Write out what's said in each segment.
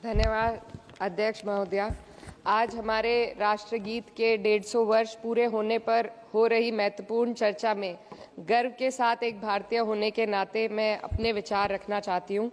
धन्यवाद अध्यक्ष महोदया। आज हमारे राष्ट्रगीत के 150 वर्ष पूरे होने पर हो रही महत्वपूर्ण चर्चा में गर्व के साथ एक भारतीय होने के नाते मैं अपने विचार रखना चाहती हूँ।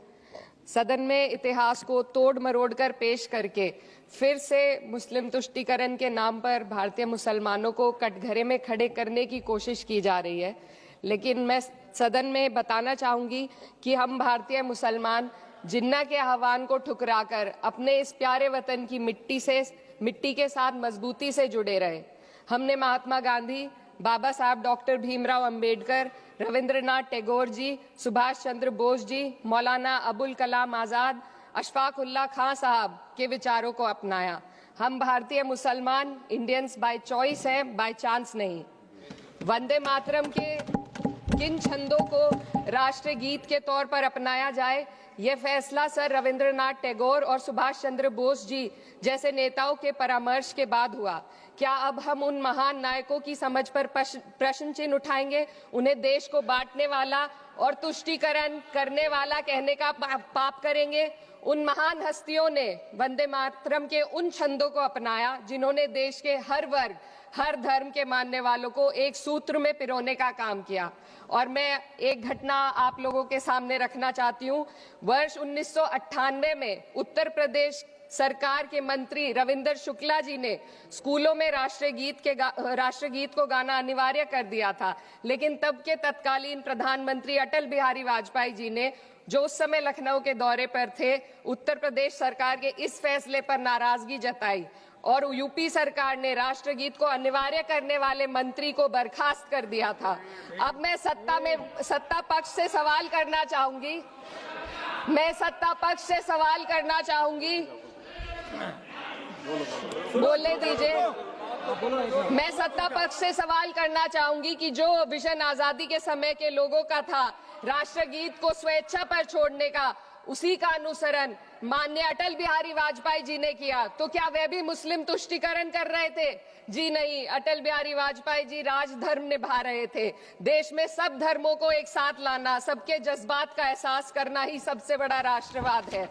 सदन में इतिहास को तोड़ मरोड़ कर पेश करके फिर से मुस्लिम तुष्टीकरण के नाम पर भारतीय मुसलमानों को कटघरे में खड़े करने की कोशिश की जा रही है। लेकिन मैं सदन में बताना चाहूँगी कि हम भारतीय मुसलमान जिन्ना के आह्वान को ठुकराकर अपने इस प्यारे वतन की मिट्टी के साथ मजबूती से जुड़े रहे। हमने महात्मा गांधी, बाबा साहब डॉक्टर भीमराव अंबेडकर, रविंद्रनाथ टैगोर जी, सुभाष चंद्र बोस जी, मौलाना अबुल कलाम आजाद, अशफाक उल्लाह खां साहब के विचारों को अपनाया। हम भारतीय मुसलमान इंडियंस बाय चॉइस हैं, बाय चांस नहीं। वंदे मातरम के किन छंदों को राष्ट्रगीत के तौर पर अपनाया जाए, यह फैसला सर रविंद्रनाथ टैगोर और सुभाष चंद्र बोस जी जैसे नेताओं के परामर्श के बाद हुआ। क्या अब हम उन महान नायकों की समझ पर प्रश्न चिन्ह उठाएंगे? उन्हें देश को बांटने वाला और तुष्टीकरण करने वाला कहने का पाप करेंगे? उन महान हस्तियों ने वंदे मातरम के उन छंदों को अपनाया जिन्होंने देश के हर वर्ग, हर धर्म के मानने वालों को एक सूत्र में पिरोने का काम किया। और मैं एक घटना आप लोगों के सामने रखना चाहती हूँ। वर्ष 1998 में उत्तर प्रदेश सरकार के मंत्री रविंदर शुक्ला जी ने स्कूलों में राष्ट्रगीत को गाना अनिवार्य कर दिया था। लेकिन तब के तत्कालीन प्रधानमंत्री अटल बिहारी वाजपेयी जी ने, जो उस समय लखनऊ के दौरे पर थे, उत्तर प्रदेश सरकार के इस फैसले पर नाराजगी जताई और यूपी सरकार ने राष्ट्रगीत को अनिवार्य करने वाले मंत्री को बर्खास्त कर दिया था। अब मैं सत्ता पक्ष से सवाल करना चाहूंगी। बोलने दीजिए। मैं सत्ता पक्ष से सवाल करना चाहूंगी कि जो विजन आजादी के समय के लोगों का था राष्ट्रगीत को स्वेच्छा पर छोड़ने का, उसी का अनुसरण माननीय अटल बिहारी वाजपेयी जी ने किया, तो क्या वे भी मुस्लिम तुष्टीकरण कर रहे थे? जी नहीं, अटल बिहारी वाजपेयी जी राजधर्म निभा रहे थे। देश में सब धर्मों को एक साथ लाना, सबके जज्बात का एहसास करना ही सबसे बड़ा राष्ट्रवाद है।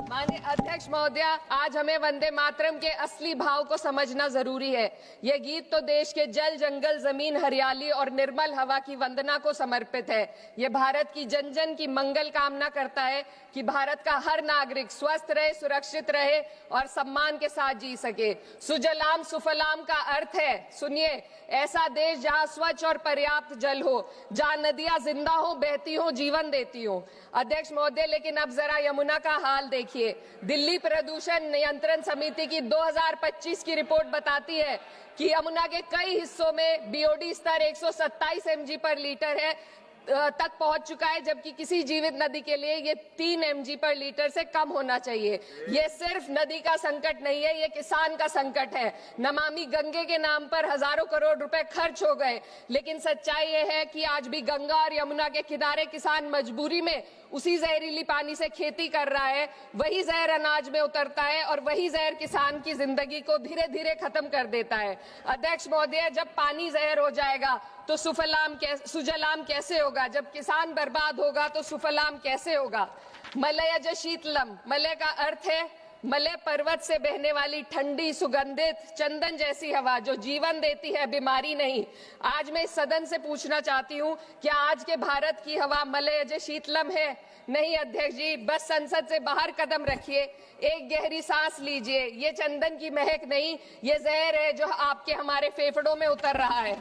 माननीय अध्यक्ष महोदया, आज हमें वंदे मातरम के असली भाव को समझना जरूरी है। यह गीत तो देश के जल, जंगल, जमीन, हरियाली और निर्मल हवा की वंदना को समर्पित है। यह भारत की जन जन की मंगल कामना करता है कि भारत का हर नागरिक स्वस्थ रहे, सुरक्षित रहे और सम्मान के साथ जी सके। सुजलाम सुफलाम का अर्थ है, सुनिए, ऐसा देश जहां स्वच्छ और पर्याप्त जल हो, जहां नदियां जिंदा हो, बहती हो, जीवन देती हो। अध्यक्ष महोदय, लेकिन अब जरा यमुना का हाल देखिए। दिल्ली प्रदूषण नियंत्रण समिति की 2025 की रिपोर्ट बताती है कि यमुना के कई हिस्सों में बीओडी स्तर 127 mg पर लीटर है तक पहुंच चुका है, जबकि किसी जीवित नदी के लिए ये 3 mg पर लीटर से कम होना चाहिए। ये सिर्फ नदी का संकट नहीं है, ये किसान का संकट है। नमामि गंगे के नाम पर हजारों करोड़ रुपए खर्च हो गए, लेकिन सच्चाई ये है कि आज भी गंगा और यमुना के किनारे किसान मजबूरी में उसी जहरीली पानी से खेती कर रहा है। वही जहर अनाज में उतरता है और वही जहर किसान की जिंदगी को धीरे धीरे खत्म कर देता है। अध्यक्ष महोदय, जब पानी जहर हो जाएगा तो सुजलाम कैसे होगा? जब किसान बर्बाद होगा तो सुफलाम कैसे होगा? मलयज शीतलम, मलय का अर्थ है मलय पर्वत से बहने वाली ठंडी, सुगंधित, चंदन जैसी हवा जो जीवन देती है, बीमारी नहीं। आज मैं इस सदन से पूछना चाहती हूँ, क्या आज के भारत की हवा मलयज शीतलम है? नहीं अध्यक्ष जी, बस संसद से बाहर कदम रखिए, एक गहरी सांस लीजिए। ये चंदन की महक नहीं, ये जहर है जो आपके हमारे फेफड़ों में उतर रहा है।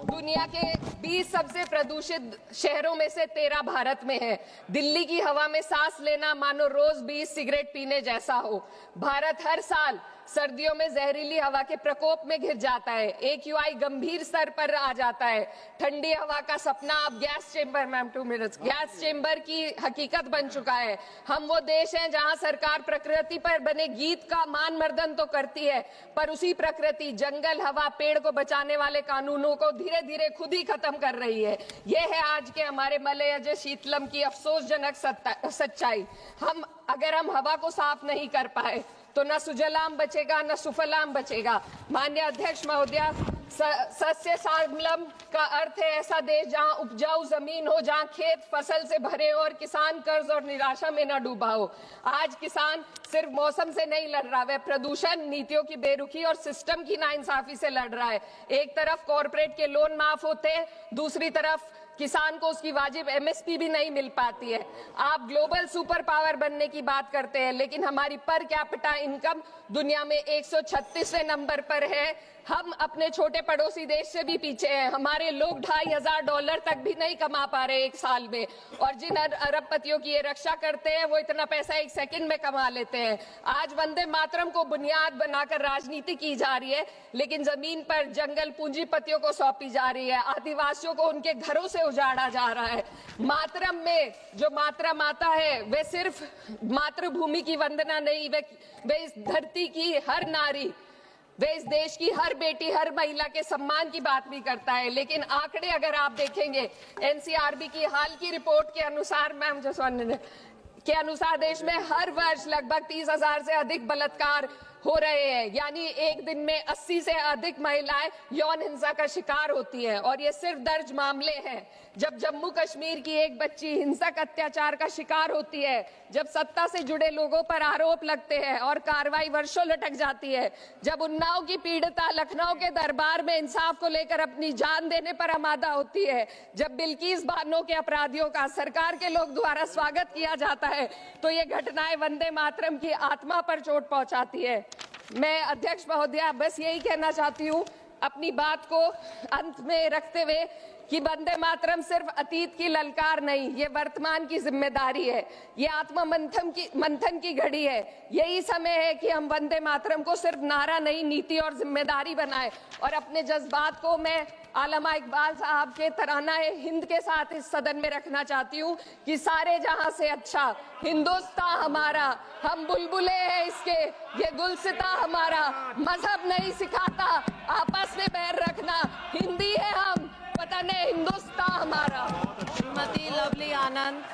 दुनिया के 20 सबसे प्रदूषित शहरों में से 13 भारत में है। दिल्ली की हवा में सांस लेना मानो रोज 20 सिगरेट पीने जैसा हो। भारत हर साल सर्दियों में जहरीली हवा के प्रकोप में घिर जाता है। AQI गंभीर स्तर पर आ जाता है। ठंडी हवा का सपना अब गैस चेंबर की हकीकत बन चुका है। हम वो देश हैं जहां सरकार प्रकृति पर बने गीत का मान मर्दन तो करती है, पर उसी प्रकृति, जंगल, हवा, पेड़ को बचाने वाले कानूनों को धीरे धीरे खुद ही खत्म कर रही है। ये है आज के हमारे मलयज शीतलम की अफसोसजनक सच्चाई। अगर हम हवा को साफ नहीं कर पाए तो न सुजलाम बचेगा न सुफलाम बचेगा। माननीय अध्यक्ष महोदया, सस्य श्यामलम का अर्थ है ऐसा देश जहां उपजाऊ जमीन हो, जहां खेत फसल से भरे हो और किसान कर्ज और निराशा में न डूबा हो। आज किसान सिर्फ मौसम से नहीं लड़ रहा, वह प्रदूषण, नीतियों की बेरुखी और सिस्टम की नाइंसाफी से लड़ रहा है। एक तरफ कॉर्पोरेट के लोन माफ होते हैं, दूसरी तरफ किसान को उसकी वाजिब एमएसपी भी नहीं मिल पाती है। आप ग्लोबल सुपर पावर बनने की बात करते हैं, लेकिन हमारी पर कैपिटा इनकम दुनिया में 136वें नंबर पर है। हम अपने छोटे पड़ोसी देश से भी पीछे हैं। हमारे लोग $2,500 तक भी नहीं कमा पा रहे एक साल में, और जिन अरबपतियों की ये रक्षा करते हैं वो इतना पैसा एक सेकंड में कमा लेते हैं। आज वंदे मातरम को बुनियाद बनाकर राजनीति की जा रही है, लेकिन जमीन पर जंगल पूंजीपतियों को सौंपी जा रही है, आदिवासियों को उनके घरों से उजाड़ा जा रहा है। मातरम में जो मात्रा माता है वे सिर्फ मातृभूमि की वंदना नहीं, वे इस धरती की हर नारी, वे इस देश की हर बेटी, हर महिला के सम्मान की बात भी करता है। लेकिन आंकड़े अगर आप देखेंगे, एनसीआरबी की हाल की रिपोर्ट के अनुसार, मैम जसवंत के अनुसार देश में हर वर्ष लगभग 30,000 से अधिक बलात्कार हो रहे हैं। यानी एक दिन में 80 से अधिक महिलाएं यौन हिंसा का शिकार होती हैं, और ये सिर्फ दर्ज मामले हैं। जब जम्मू कश्मीर की एक बच्ची हिंसक अत्याचार का शिकार होती है, जब सत्ता से जुड़े लोगों पर आरोप लगते हैं और कार्रवाई वर्षों लटक जाती है, जब उन्नाव की पीड़िता लखनऊ के दरबार में इंसाफ को लेकर अपनी जान देने पर आमादा होती है, जब बिल्किस बानो के अपराधियों का सरकार के लोग द्वारा स्वागत किया जाता है, तो ये घटनाएं वंदे मातरम की आत्मा पर चोट पहुंचाती है। मैं अध्यक्ष महोदया बस यही कहना चाहती हूँ अपनी बात को अंत में रखते हुए कि वंदे मातरम सिर्फ अतीत की ललकार नहीं, ये वर्तमान की जिम्मेदारी है, ये आत्म मंथन की घड़ी है। यही समय है कि हम वंदे मातरम को सिर्फ नारा नहीं, नीति और जिम्मेदारी बनाएं। और अपने जज्बात को मैं आलमा इकबाल साहब के तराना हिंद के साथ इस सदन में रखना चाहती हूँ कि सारे जहां से अच्छा हिंदुस्तान हमारा, हम बुलबुले हैं इसके, ये गुलसिता हमारा, मजहब नहीं सिखाता आपस में बैर रखना, हिंदी है हम, वतन है हिंदुस्तान हमारा। श्रीमती लवली आनंद।